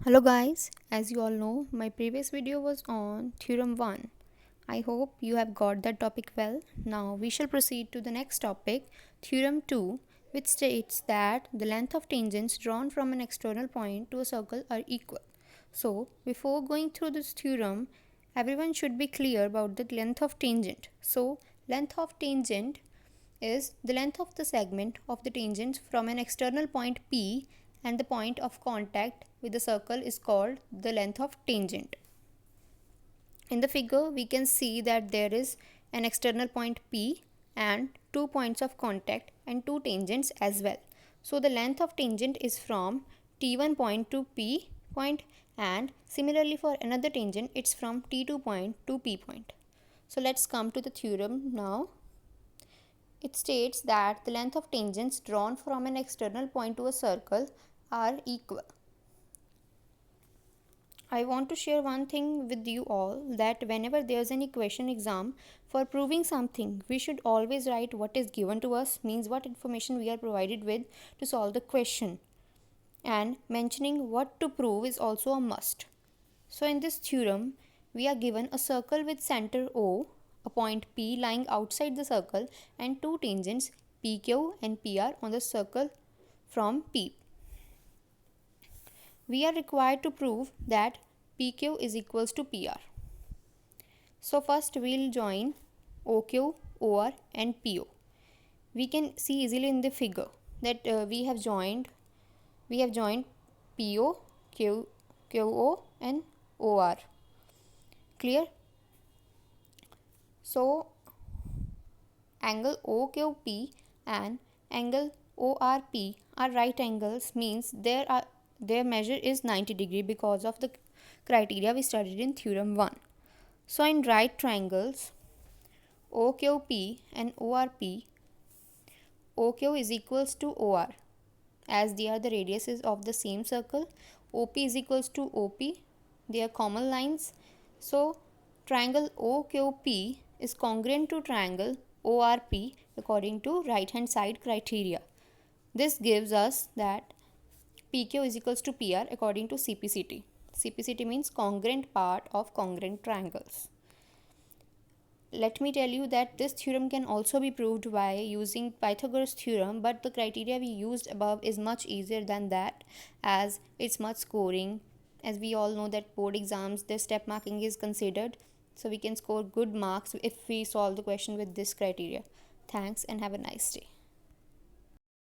Hello guys, as you all know, my previous video was on Theorem 1. I hope you have got that topic well. Now we shall proceed to the next topic, Theorem 2, which states that the length of tangents drawn from an external point to a circle are equal. So before going through this theorem, everyone should be clear about the length of tangent. So length of tangent is the length of the segment of the tangent from an external point P, and the point of contact with the circle is called the length of tangent. In the figure we can see that there is an external point P and two points of contact and two tangents as well. So the length of tangent is from T1 point to P point, and similarly for another tangent it's from T2 point to P point. So let's come to the theorem now. It states that the length of tangents drawn from an external point to a circle are equal. I want to share one thing with you all, that whenever there is an equation exam, for proving something we should always write what is given to us, means what information we are provided with to solve the question, and mentioning what to prove is also a must. So in this theorem we are given a circle with center O, a point P lying outside the circle, and two tangents PQ and PR on the circle from P. We are required to prove that PQ is equals to PR. So first we will join OQ, OR and PO. We can see easily in the figure that we have joined PO, QO and OR. Clear? So angle OQP and angle ORP are right angles, means their measure is 90 degree because of the criteria we studied in theorem 1. So in right triangles OQP and ORP, OQ is equals to OR as they are the radiuses of the same circle. OP is equals to OP, they are common lines. So triangle OQP is congruent to triangle ORP according to right hand side criteria. This gives us that PQ is equals to PR according to CPCT. CPCT means congruent part of congruent triangles. Let me tell you that this theorem can also be proved by using Pythagoras theorem, but the criteria we used above is much easier than that, as it's much scoring. As we all know that board exams, the step marking is considered, so we can score good marks if we solve the question with this criteria. Thanks and have a nice day.